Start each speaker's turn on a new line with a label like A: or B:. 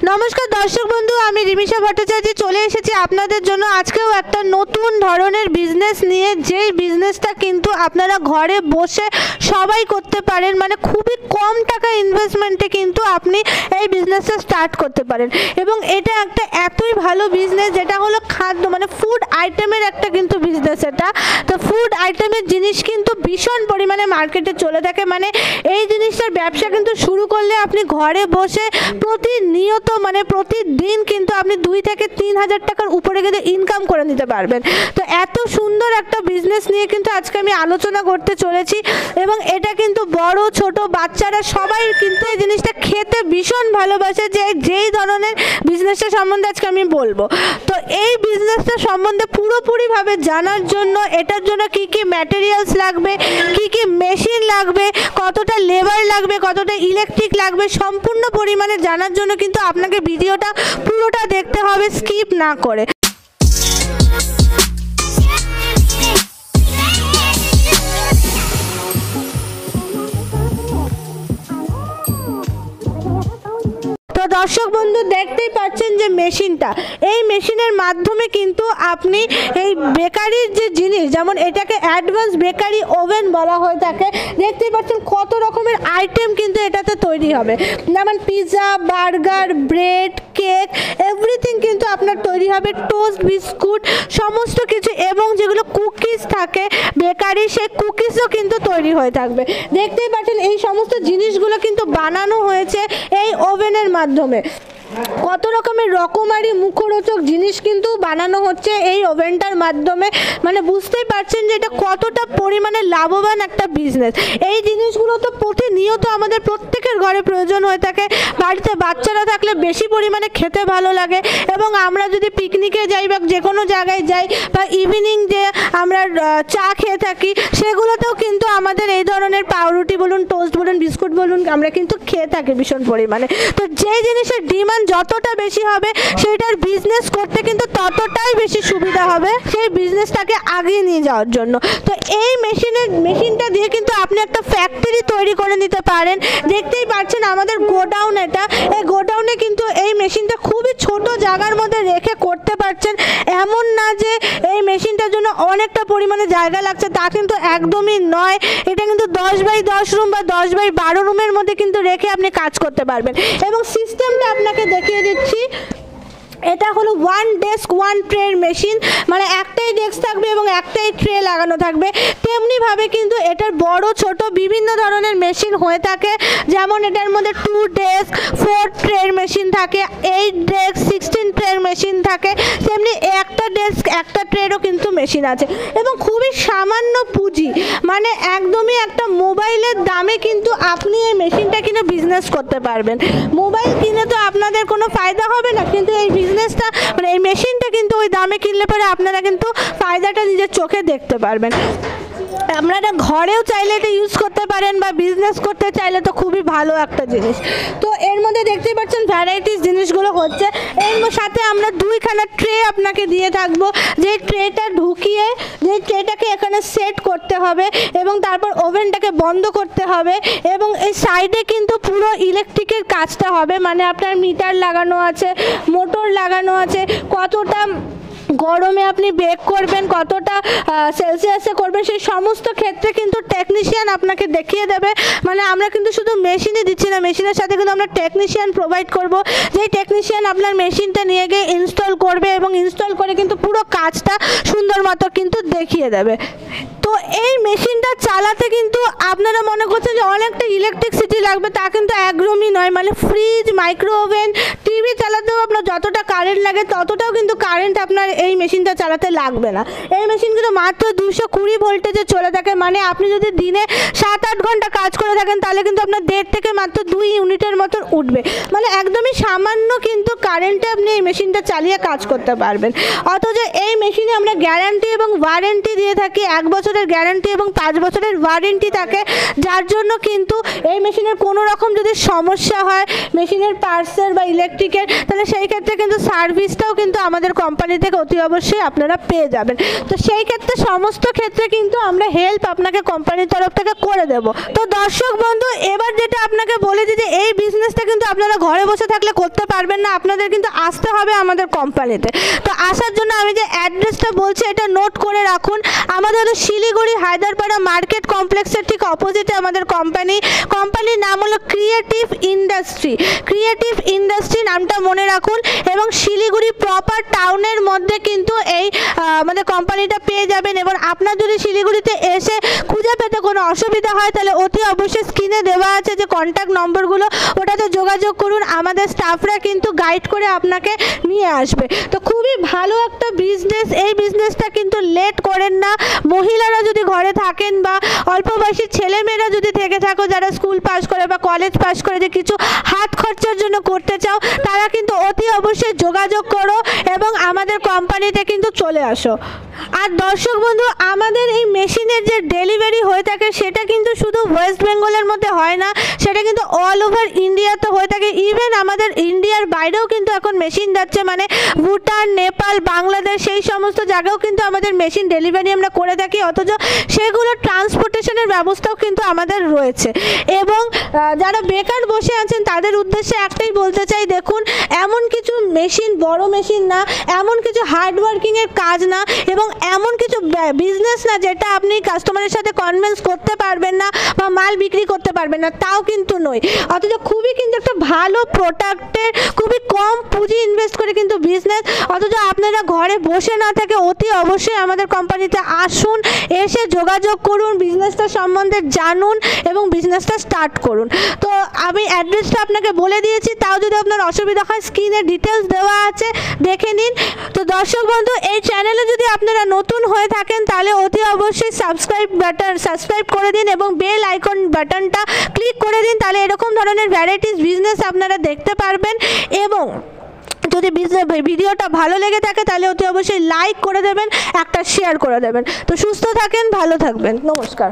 A: নমস্কার দর্শক বন্ধু, আমি রিমিশা ভট্টাচার্য চলে এসেছি আপনাদের জন্য আজকেও একটা নতুন ধরনের বিজনেস নিয়ে। যেই বিজনেসটা কিন্তু আপনারা ঘরে বসে সবাই করতে পারেন, মানে খুবই কম টাকা ইনভেস্টমেন্টে কিন্তু আপনি এই বিজনেসটা স্টার্ট করতে পারেন। এবং এটা একটা এতই ভালো বিজনেস যেটা হলো খাদ্য, মানে ফুড আইটেমের একটা কিন্তু বিজনেস এটা। তো ফুড আইটেমের জিনিস কিন্তু ভীষণ পরিমাণে মার্কেটে চলে থাকে, মানে এই জিনিসটার ব্যবসা কিন্তু শুরু করলে আপনি ঘরে বসে প্রতিনিয়ত মানে প্রতিদিন কিন্তু আপনি 2 থেকে 3 হাজার টাকার উপরে কিন্তু ইনকাম করে নিতে পারবেন। তো এত সুন্দর একটা বিজনেস নিয়ে কিন্তু আজকে আমি আলোচনা করতে চলেছি। এবং এটা কিন্তু বড় ছোট বাচ্চারা সবাই কিন্তু এই জিনিসটা খেতে ভীষণ ভালোবাসে। যেই ধরনের বিজনেসটা সম্বন্ধে আজকে আমি বলবো, তো এই বিজনেসটা সম্বন্ধে পুরোপুরিভাবে জানার জন্য এটার জন্য কি কি ম্যাটেরিয়ালস লাগবে, কি কি মেশিন লাগবে, কতটা লেবার লাগবে, কতটা ইলেকট্রিক লাগবে, সম্পূর্ণ পরিমাণে জানার জন্য কিন্তু আপনাকে ভিডিওটা পুরোটা দেখতে হবে স্কিপ না করে। দর্শক বন্ধু দেখতেই পাচ্ছেন যে মেশিনটা, এই মেশিনের মাধ্যমে কিন্তু আপনি এই বেকারির যে জিনিস, যেমন এটাকে অ্যাডভান্স বেকারি ওভেন বলা হয়ে থাকে, দেখতেই পাচ্ছেন কত রকমের আইটেম কিন্তু এটাতে তৈরি হবে। যেমন pizza, burger, bread, cake, everything কিন্তু আপনার তৈরি হবে, টোস্ট, বিস্কুট সমস্ত কিছু, এবং যেগুলো কুকিজ থাকে বেকারি সেই কুকিজও কিন্তু তৈরি হয়ে থাকবে। দেখতেই পাচ্ছেন এই সমস্ত জিনিসগুলো কিন্তু বানানো হয়েছে এই ওভেনের মাধ্যমে। কত রকমের রকমারি মুখরোচক জিনিস কিন্তু বানানো হচ্ছে এই ওভেনটার মাধ্যমে, মানে বুঝতেই পারছেন যে এটা কতটা পরিমাণে লাভবান একটা বিজনেস। এই জিনিসগুলো তো প্রতিনিয়ত আমাদের প্রত্যেকের ঘরে প্রয়োজন হয়ে থাকে। বাড়িতে বাচ্চারা থাকলে বেশি পরিমাণে খেতে ভালো লাগে, এবং আমরা যদি পিকনিকে যাই বা যে কোনো জায়গায় যাই বা ইভিনিং যে আমরা চা খেয়ে থাকি সেগুলোতেও কিন্তু আমাদের এই ধরনের পাউরুটি বলুন, টোস্ট বলুন, বিস্কুট বলুন, আমরা কিন্তু খেয়ে থাকি ভীষণ পরিমাণে। তো যেই জিনিসের ডিমান্ড যতটা বেশি হবে সেটার বিজনেস করতে কিন্তু ততটাই বেশি সুবিধা হবে সেই বিজনেসটাকে আগিয়ে নিয়ে যাওয়ার জন্য। তো এই মেশিনটা দিয়ে কিন্তু আপনি একটা ফ্যাক্টরি তৈরি করে নিতে পারেন। দেখতেই পাচ্ছেন আমাদের গোডাউন, এটা এই গোডাউনে কিন্তু এই মেশিনটা খুবই ছোট জায়গার মধ্যে রেখে করতে পারছেন। এমন না যে এই মেশিনটার জন্য অনেকটা পরিমাণে জায়গা লাগছে, তা কিন্তু একদমই নয়। এটা কিন্তু 10x10 রুম বা 10x12 রুমের মধ্যে কিন্তু রেখে আপনি কাজ করতে পারবেন। এবং সিস্টেমটা আপনাকে দেখিয়ে দিচ্ছি, এটা হলো 1 ডেস্ক 1 ট্রের মেশিন, মানে একটাই ডেস্ক থাকবে এবং একটাই ট্রে লাগানো থাকবে। তেমনিভাবে কিন্তু এটার বড় ছোট বিভিন্ন ধরনের মেশিন হয়ে থাকে, যেমন এটার মধ্যে 2 ডেস্ক 4 ট্রের মেশিন থাকে, 8 ডেস্ক 16 ট্রের মেশিন থাকে, তেমনি একটা ডেস্ক একটা ট্রেরও কিন্তু মেশিন আছে। এবং খুবই সামান্য পুঁজি, মানে একদমই একটা মোবাইলের দামে কিন্তু আপনি এই মেশিনটা কিনে বিজনেস করতে পারবেন। মোবাইল কিনে তো আপনাদের কোনো ফায়দা হবে না, কিন্তু এই বিজনেসটা মানে এই মেশিনটা কিন্তু ওই দামে কিনলে পরে আপনারা কিন্তু ফায়দাটা নিজের চোখে দেখতে পারবেন। আপনারা ঘরেও চাইলে এটা ইউজ করতে পারেন বা বিজনেস করতে চাইলে তো খুবই ভালো একটা জিনিস। তো এর মধ্যে দেখতেই পাচ্ছেন ভ্যারাইটিস জিনিসগুলো হচ্ছে। এর সাথে আমরা 2খানা ট্রে আপনাকে দিয়ে থাকবো, যে ট্রেটা ঢুকিয়ে যে ট্রেটাকে এখানে সেট করতে হবে এবং তারপর ওভেনটাকে বন্ধ করতে হবে। এবং এই সাইডে কিন্তু পুরো ইলেকট্রিকের কাজটা হবে, মানে আপনার মিটার লাগানো আছে, মোটর লাগানো আছে, কতটা গরমে আপনি বেক করবেন, কতটা সেলসিয়াসে করবেন, সেই সমস্ত ক্ষেত্রে কিন্তু টেকনিশিয়ান আপনাকে দেখিয়ে দেবে। মানে আমরা কিন্তু শুধু মেশিনই দিচ্ছি না, মেশিনের সাথে কিন্তু আমরা টেকনিশিয়ান প্রোভাইড করব, যেই টেকনিশিয়ান আপনার মেশিনটা নিয়ে গিয়ে ইনস্টল করবে এবং ইনস্টল করে কিন্তু পুরো কাজটা সুন্দর মতো কিন্তু দেখিয়ে দেবে। তো এই মেশিনটা চালাতে কিন্তু আপনারা মনে করছেন যে অনেকটা ইলেকট্রিসিটি লাগবে, তা কিন্তু একদমই নয়। মানে ফ্রিজ, মাইক্রো ওভেন, টিভি চালাতেও আপনার যতটা কারেন্ট লাগে ততটাও কিন্তু কারেন্ট আপনার এই মেশিনটা চালাতে লাগবে না। এই মেশিন কিন্তু মাত্র 220 ভোল্টেজে চলে থাকে, মানে আপনি যদি দিনে 7-8 ঘন্টা কাজ করে থাকেন তাহলে কিন্তু আপনার 1.5 থেকে মাত্র 2 ইউনিটের মতন উঠবে। মানে একদমই সামান্য কিন্তু কারেন্টে আপনি এই মেশিনটা চালিয়ে কাজ করতে পারবেন। অথচ এই মেশিনে আমরা গ্যারান্টি এবং ওয়ারেন্টি দিয়ে থাকি, 1 বছরের গ্যারান্টি এবং 5 বছরের ওয়ারেন্টি থাকে, যার জন্য কিন্তু এই মেশিনের কোনো রকম যদি সমস্যা হয় মেশিনের পার্টসের বা ইলেকট্রিকের, তাহলে সেই ক্ষেত্রে কিন্তু সার্ভিসটাও কিন্তু আমাদের কোম্পানি থেকে অতি অবশ্যই আপনারা পেয়ে যাবেন। তো সেই ক্ষেত্রে সমস্ত ক্ষেত্রে কিন্তু আমরা হেল্প আপনাকে কোম্পানির তরফ থেকে করে দেব। তো দর্শক বন্ধু, এবার যেটা আপনাকে বলে দিই যে এই বিজনেসটা কিন্তু আপনারা ঘরে বসে থাকলে করতে পারবেন না, আপনাদের কিন্তু আসতে হবে আমাদের কোম্পানিতে। তো আসার জন্য আমি যে অ্যাড্রেসটা বলছি এটা নোট করে রাখুন। আমাদের হলো শিলিগুড়ি হায়দারপাড়া মার্কেট কমপ্লেক্সের ঠিক অপোজিটে আমাদের কোম্পানির নাম হলো ক্রিয়েটিভ ইন্ডাস্ট্রি নামটা মনে রাখুন। এবং শিলিগুড়ি প্রপার টাউনের মধ্যে কিন্তু এই আমাদের কোম্পানিটা পেয়ে যাবেন। এবং আপনার যদি শিলিগুড়িতে এসে খুঁজে পেতে কোনো অসুবিধা হয় তাহলে অতি অবশ্যই স্ক্রিনে দেওয়া আছে যে কন্ট্যাক্ট নম্বরগুলো, ওটাতে যোগাযোগ করুন, আমাদের স্টাফরা কিন্তু গাইড করে আপনাকে নিয়ে আসবে। তো খুবই ভালো একটা বিজনেস, এই বিজনেসটা কিন্তু লেট করেন না। মহিলারা যদি ঘরে থাকেন বা অল্প বয়সী ছেলেমেয়েরা যদি থেকে থাকো যারা স্কুল পাস করে বা কলেজ পাস করে যে কিছু হাত খরচার জন্য করতে চাও, তারা কিন্তু অতি অবশ্যই যোগাযোগ করো এবং আমাদের কোম্পানিতে কিন্তু চলে আসো। আর দর্শক বন্ধু, আমাদের এই মেশিনের যে ডেলিভারি হয়ে থাকে সেটা কিন্তু শুধু ওয়েস্ট বেঙ্গলের মধ্যে হয় না, সেটা কিন্তু অল ওভার ইন্ডিয়াতে হয়ে থাকে। ইভেন আমাদের ইন্ডিয়ার বাইরেও কিন্তু এখন মেশিন যাচ্ছে, মানে ভুটান, নেপাল, বাংলাদেশ সেই সমস্ত জায়গাও কিন্তু আমাদের মেশিন ডেলিভারি আমরা করে থাকি। অথচ সেগুলো ট্রান্সপোর্টেশনের ব্যবস্থাও কিন্তু আমাদের রয়েছে। এবং যারা বেকার বসে আছেন তাদের উদ্দেশ্যে একটাই বলতে চাই, দেখুন এমন কিছু মেশিন, বড় মেশিন না, এমন কিছু হার্ড ওয়ার্কিংয়ের কাজ না, এবং এমন কিছু বিজনেস না যেটা আপনি কাস্টমারের সাথে কনভিন্স করতে পারবেন না বা মাল বিক্রি করতে পারবেন না, তাও কিন্তু নয়। অথচ খুবই কিন্তু একটা ভালো প্রোডাক্টের খুবই কম পুঁজি ইনভেস্ট করে কিন্তু বিজনেস। অথচ আপনারা ঘরে বসে না থেকে অতি অবশ্যই আমাদের কোম্পানিতে আসুন, এসে যোগাযোগ করুন, বিজনেসটা সম্বন্ধে জানুন এবং বিজনেসটা স্টার্ট করুন। তো আমি অ্যাড্রেসটা আপনাকে বলে দিয়েছি, তাও যদি আপনার অসুবিধা হয় স্ক্রিনে ডিটেলস দেওয়া আছে, দেখে নিন। তো দর্শক বন্ধু, এই চ্যানেলে যদি আপনারা নতুন হয়ে থাকেন তাহলে অতি অবশ্যই সাবস্ক্রাইব করে দিন এবং বেল আইকন বাটনটা ক্লিক করে দিন, তাহলে এরকম ধরনের ভ্যারাইটিস বিজনেস আপনারা দেখতে পারবেন। এবং যদি ভিডিওটা ভালো লেগে থাকে তাহলে অতি অবশ্যই লাইক করে দেবেন, একটা শেয়ার করে দেবেন। তো সুস্থ থাকেন, ভালো থাকবেন, নমস্কার।